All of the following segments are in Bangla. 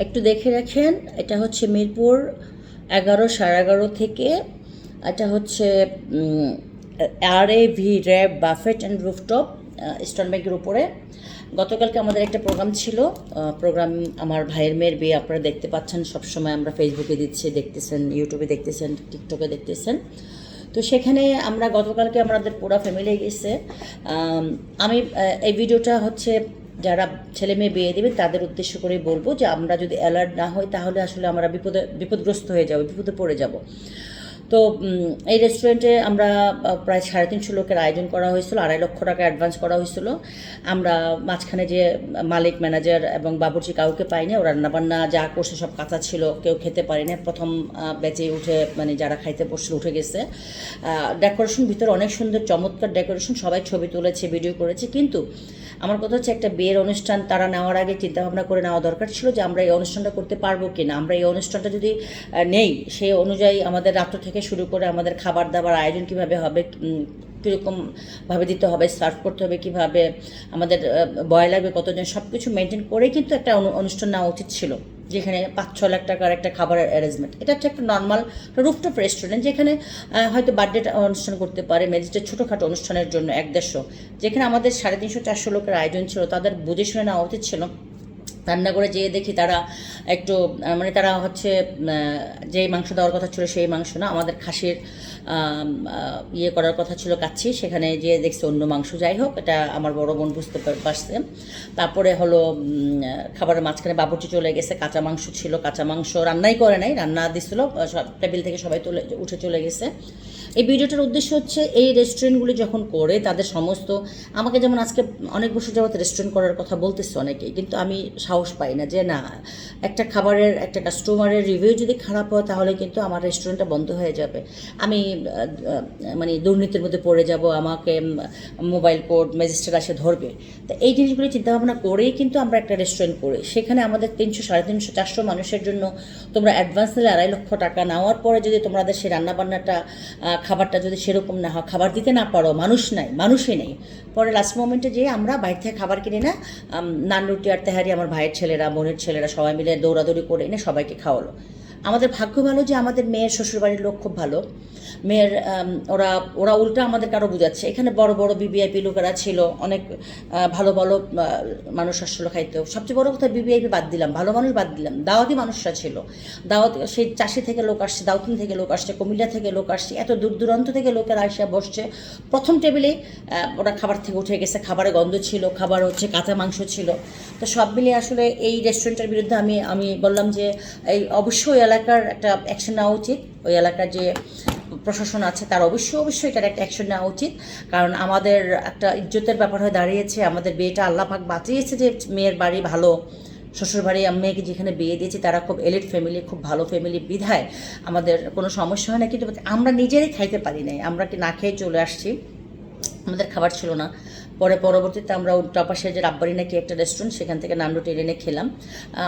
একটু দেখে রাখেন। এটা হচ্ছে মিরপুর 11, 11:30 থেকে। এটা হচ্ছে RAV র্যাব বাফেট অ্যান্ড রুফটপ, ইস্টার্ন ব্যাংকের উপরে। গতকালকে আমাদের একটা প্রোগ্রাম ছিল। প্রোগ্রাম আমার ভাইয়ের মেয়ের বিয়ে, আপনারা দেখতে পাচ্ছেন সবসময়, আমরা ফেসবুকে দিচ্ছি, দেখতেছেন, ইউটিউবে দেখতেছেন, টিকটকে দেখতেছেন। তো সেখানে আমরা গতকালকে আমাদের পুরো ফ্যামিলি গেছে। আমি এই ভিডিওটা হচ্ছে যারা ছেলে মেয়ে বিয়ে দেবে তাদের উদ্দেশ্য করেই বলবো যে আমরা যদি অ্যালার্ট না হই তাহলে আসলে আমরা বিপদগ্রস্ত হয়ে যাব, বিপদে পড়ে যাব। তো এই রেস্টুরেন্টে আমরা প্রায় 350 লোকের আয়োজন করা হয়েছিল, 2.5 লক্ষ টাকা অ্যাডভান্স করা হয়েছিল। আমরা মাঝখানে যে মালিক, ম্যানেজার এবং বাবুর্চি কাউকে পাইনি। ওরা রান্নাবান্না যা করছে সব কাঁচা ছিল, কেউ খেতে পারেনি। প্রথম ব্যাচে উঠে মানে যারা খাইতে বসছিল উঠে গেছে। ডেকোরেশন ভিতরে অনেক সুন্দর, চমৎকার ডেকোরেশন, সবাই ছবি তুলেছে, ভিডিও করেছে। কিন্তু আমার কথা হচ্ছে একটা বিয়ের অনুষ্ঠান তারা নেওয়ার আগে চিন্তাভাবনা করে নেওয়া দরকার ছিল যে আমরা এই অনুষ্ঠানটা করতে পারবো কি না। আমরা এই অনুষ্ঠানটা যদি নেই, সেই অনুযায়ী আমাদের রাত্র থেকে শুরু করে আমাদের খাবার দাবার আয়োজন কীভাবে হবে, কীরকমভাবে দিতে হবে, সার্ভ করতে হবে কীভাবে, আমাদের বয় লাগবে কতজন, সব কিছু মেনটেন করেই কিন্তু একটা অনুষ্ঠান নেওয়া উচিত ছিল, যেখানে 5-6 লাখ টাকার একটা খাবারের অ্যারেঞ্জমেন্ট। এটা হচ্ছে একটা নর্মাল রুফটপ রেস্টুরেন্ট, যেখানে হয়তো বার্থডে অনুষ্ঠান করতে পারে, ম্যারেজের ছোটোখাটো অনুষ্ঠানের জন্য 1-150। যেখানে আমাদের 350-400 লোকের আয়োজন ছিল, তাদের বুঝে শুনে নেওয়া উচিত ছিল। রান্না করে যেয়ে দেখি তারা একটু মানে তারা হচ্ছে যেই মাংস দেওয়ার কথা ছিল সেই মাংস না, আমাদের খাসির ইয়ে করার কথা ছিল কাচ্ছি, সেখানে যেয়ে দেখছি অন্য মাংস। যাই হোক, এটা আমার বড় বোন বুঝতে পারছে। তারপরে হলো খাবারের মাঝখানে বাবুর্চি চলে গেছে, কাঁচা মাংস ছিল, কাঁচা মাংস রান্নাই করে নাই, রান্না দিছিল, টেবিল থেকে সবাই উঠে চলে গেছে। এই ভিডিওটার উদ্দেশ্য হচ্ছে এই রেস্টুরেন্টগুলি যখন করে তাদের সমস্ত, আমাকে যেমন আজকে অনেক বছর যাবত রেস্টুরেন্ট করার কথা বলতেছে অনেকেই, কিন্তু আমি সাহস পাই না যে না, একটা খাবারের একটা কাস্টমারের রিভিউ যদি খারাপ হয় তাহলে কিন্তু আমার রেস্টুরেন্টটা বন্ধ হয়ে যাবে। আমি মানে দুর্নীতির মধ্যে পড়ে যাব, আমাকে মোবাইল কোর্ট ম্যাজিস্ট্রেট এসে ধরবে। তো এই জিনিসগুলি চিন্তাভাবনা করেই কিন্তু আমরা একটা রেস্টুরেন্ট করি। সেখানে আমাদের 300, 350, 400 মানুষের জন্য তোমরা অ্যাডভান্স নিলে 2.5 লক্ষ টাকা, নেওয়ার পরে যদি তোমাদের সেই রান্নাবান্নাটা খাবারটা যদি সেরকম না হয়, খাবার দিতে না পারো, মানুষই নেই, পরে লাস্ট মোমেন্টে যেয়ে আমরা বাইরে থেকে খাবার কিনে না, নান রুটি আর তেহারি আমার ভাইয়ের ছেলেরা, বোনের ছেলেরা সবাই মিলে দৌড়াদৌড়ি করে এনে সবাইকে খাওয়ালো। আমাদের ভাগ্য ভালো যে আমাদের মেয়ের শ্বশুরবাড়ির লোক খুব ভালো। মেয়ের ওরা ওরা উল্টা আমাদেরকে আরও বুঝাচ্ছে। এখানে বড় বড় বিবিআইপি লোকেরা ছিল, অনেক ভালো ভালো মানুষ আসলে খাইতো। সবচেয়ে বড় কথা, বিবিআইপি বাদ দিলাম, ভালো মানুষ বাদ দিলাম, দাওয়াতি মানুষরা ছিল। দাওয়াত, সেই চাষি থেকে লোক আসছে, দাউতিন থেকে লোক আসছে, কুমিল্লা থেকে লোক আসছে, এত দূর দূরান্ত থেকে লোকেরা আসে বসছে। প্রথম টেবিলে ওরা খাবার থেকে উঠে গেছে, খাবারে গন্ধ ছিল, খাবার হচ্ছে কাঁচা মাংস ছিল। তো সব মিলিয়ে আসলে এই রেস্টুরেন্টের বিরুদ্ধে আমি বললাম যে এই অবশ্যই এলাকার একটা অ্যাকশন নেওয়া উচিত। ওই এলাকার যে প্রশাসন আছে তার অবশ্যই এটার একটা অ্যাকশন নেওয়া উচিত। কারণ আমাদের একটা ইজ্জতের ব্যাপার হয়ে দাঁড়িয়েছে। আমাদের বিয়েটা আল্লাহ পাক বাঁচিয়েছে যে মেয়ের বাড়ি ভালো, শ্বশুরবাড়ি মেয়েকে যেখানে বিয়ে দিয়েছি তারা খুব এলিট ফ্যামিলি, খুব ভালো ফ্যামিলি, বিধায় আমাদের কোনো সমস্যা হয় না। কিন্তু আমরা নিজেরাই খাইতে পারি নাই, আমরা কি না খেয়ে চলে আসছি, আমাদের খাবার ছিল না। পরবর্তীতে আমরা টপাশে যে রাব্বারি নাকি একটা রেস্টুরেন্ট, সেখান থেকে নান রুটি এনে খেলাম।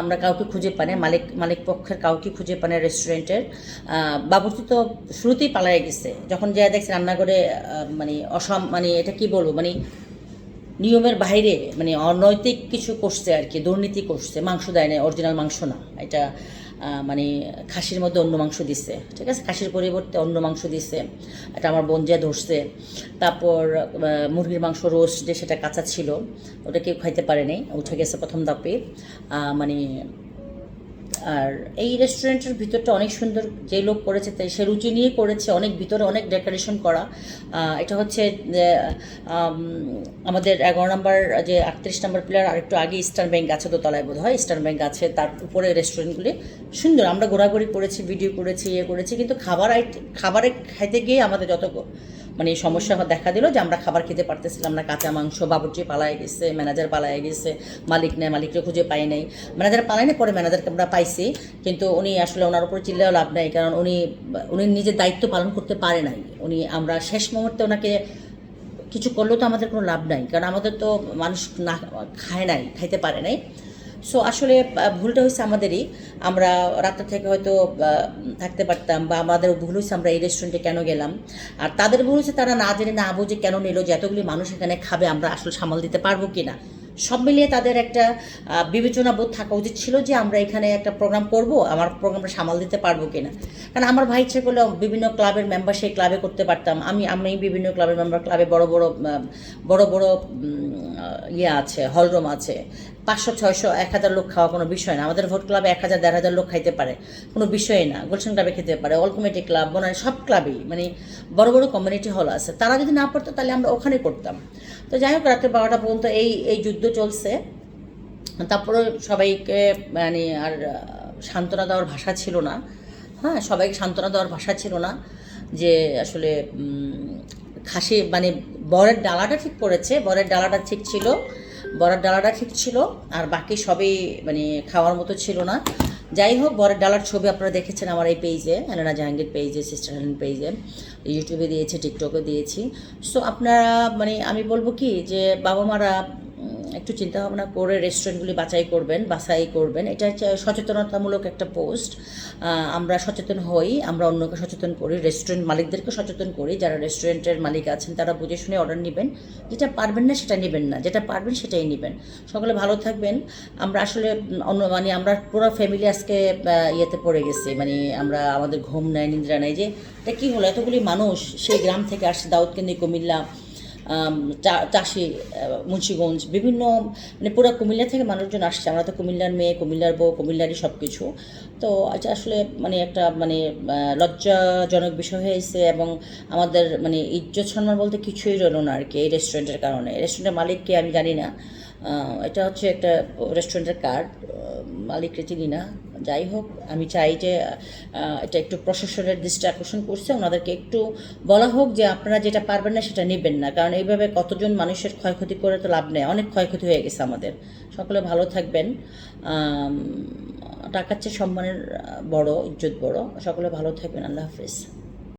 আমরা কাউকে খুঁজে পাই না, মালিক পক্ষের কাউকে খুঁজে পাই না রেস্টুরেন্টের। বাবুর্চি তো শুরুতেই পালায় গেছে, যখন যা দেখছে রান্নাঘরে মানে এটা কি বলবো, মানে নিয়মের বাইরে, মানে অনৈতিক কিছু করছে আর কি, দুর্নীতি করছে। মাংস দেয় না, অরিজিনাল মাংস না এটা, মানে খাসির মধ্যে অন্য মাংস দিছে, ঠিক আছে, খাসির পরিবর্তে অন্য মাংস দিছে। এটা আমার বোন যা ধরছে। তারপর মুরগির মাংস রোস্ট, যে সেটা কাঁচা ছিল, ওটা কেউ খাইতে পারেনি, উঠে গেছে প্রথম ধাপে। মানে আর এই রেস্টুরেন্টের ভিতরটা অনেক সুন্দর, যে লোক করেছে তাই সে রুচি নিয়ে করেছে, অনেক ভিতরে অনেক ডেকোরেশন করা। এটা হচ্ছে আমাদের 11 নম্বর যে 38 নম্বর প্লেয়ার আরেকটু আগে ইস্টার্ন ব্যাংক আছে, দোতলায় বোধ হয় ইস্টার্ন ব্যাংক আছে, তার উপরে রেস্টুরেন্টগুলি সুন্দর। আমরা ঘোরাঘুরি করেছি, ভিডিও করেছি, করেছি, কিন্তু খাবারে খাইতে গিয়ে আমাদের যত মানে সমস্যা দেখা দিল যে আমরা খাবার খেতে পারতেছিলাম না। কাঁচা মাংস, বাবুর্চি পালায় গেছে, ম্যানেজার পালায় গেছে, মালিক নেই, মালিককে খুঁজে পাই নাই। ম্যানেজার পালাই না, পরে ম্যানেজারকে আমরা পাইছি, কিন্তু উনি আসলে ওনার উপরে চিল্লেও লাভ নাই, কারণ উনি নিজের দায়িত্ব পালন করতে পারে নাই। আমরা শেষ মুহূর্তে ওনাকে কিছু করলেও তো আমাদের কোনো লাভ নাই, কারণ আমাদের তো মানুষ না খাইতে পারে নাই। সো আসলে ভুলটা হয়েছে আমাদেরই। আমরা রাত্রে থেকে হয়তো থাকতে পারতাম, বা আমাদের ভুল হয়েছে আমরা এই রেস্টুরেন্টে কেন গেলাম। আর তাদের ভুল হয়েছে তারা না জেনে না বুঝে কেন নিল, যে এতগুলি মানুষ এখানে খাবে, আমরা আসলে সামাল দিতে পারবো কি না। সব মিলিয়ে তাদের একটা বিবেচনা বোধ থাকা উচিত ছিল যে আমরা এখানে একটা প্রোগ্রাম করব, আমার প্রোগ্রামটা সামাল দিতে পারবো কিনা। কারণ আমার ভাই ইচ্ছে করলে বিভিন্ন ক্লাবের মেম্বার সেই ক্লাবে করতে পারতাম, আমি বিভিন্ন ক্লাবের মেম্বার, ক্লাবে বড় বড় ইয়ে আছে, হলরুম আছে, 500 600 1000 লোক খাওয়া কোনো বিষয় না। আমাদের ভোট ক্লাবে 1000 1500 লোক খাইতে পারে, কোনো বিষয় না। গুলশান ক্লাবে খেতে পারে, অল কমিটি ক্লাব, বনানী সব ক্লাবেই মানে বড় বড় কমিউনিটি হল আছে, তারা যদি না পড়তো তাহলে আমরা ওখানে করতাম। তো যাই হোক, রাত্রে 12টা পর্যন্ত এই যুদ্ধ চলছে। তারপরে সবাইকে মানে আর সান্ত্বনা দেওয়ার ভাষা ছিল না। হ্যাঁ, সবাইকে সান্ত্বনা দেওয়ার ভাষা ছিল না যে আসলে খাসি মানে বরের ডালাটা ঠিক করেছে, বরের ডালাটা ঠিক ছিল, বরের ডালাটা ঠিক ছিল, আর বাকি সবই মানে খাওয়ার মতো ছিল না। যাই হোক, বরের ডালার ছবি আপনারা দেখেছেন আমার এই পেজে, হেলেনা জাহাঙ্গীর পেজে, সিস্টার হেলেন পেজে, ইউটিউবে দিয়েছি, টিকটকে দিয়েছি। সো আপনারা মানে আমি বলবো কি যে বাবা মারা একটু চিন্তা ভাবনা করে রেস্টুরেন্টগুলি বাছাই করবেন। এটা হচ্ছে সচেতনতামূলক একটা পোস্ট। আমরা সচেতন হই, আমরা অন্যকে সচেতন করি, রেস্টুরেন্ট মালিকদেরকে সচেতন করি, যারা রেস্টুরেন্টের মালিক আছেন তারা বুঝে শুনে অর্ডার নেবেন। যেটা পারবেন না সেটা নেবেন না, যেটা পারবেন সেটাই নেবেন। সকলে ভালো থাকবেন। আমরা আসলে মানে আমরা পুরো ফ্যামিলি আজকে ইয়েতে পড়ে গেছি, মানে আমরা আমাদের ঘুম নাই, নিদ্রা নাই, যে এটা কী হলো, এতগুলি মানুষ সেই গ্রাম থেকে আসছে, দাউদকান্দি, কুমিল্লা, চাষি, মুন্সিগঞ্জ, বিভিন্ন মানে পুরো কুমিল্লা থেকে মানুষজন আসছে। আমরা তো কুমিল্লার মেয়ে, কুমিল্লার বউ, কুমিল্লারই সব কিছু। তো এটা আসলে মানে একটা মানে লজ্জাজনক বিষয় হয়েছে, এবং আমাদের মানে ইজ্জত সম্মান বলতে কিছুই রইল না আর কি এই রেস্টুরেন্টের কারণে। রেস্টুরেন্টের মালিককে আমি জানি না, এটা হচ্ছে একটা রেস্টুরেন্টের কার্ড, মালিককে চিনি না। যাই হোক, আমি চাই যে এটা একটু প্রশাসনের দৃষ্টি আকর্ষণ করছে, ওনাদেরকে একটু বলা হোক যে আপনারা যেটা পারবেন না সেটা নেবেন না, কারণ এইভাবে কতজন মানুষের ক্ষয়ক্ষতি করে তো লাভ নেই, অনেক ক্ষয়ক্ষতি হয়ে গেছে আমাদের। সকলে ভালো থাকবেন। টাকার চেয়ে সম্মানের বড়, ইজ্জত বড়। সকলে ভালো থাকবেন। আল্লাহ হাফিজ।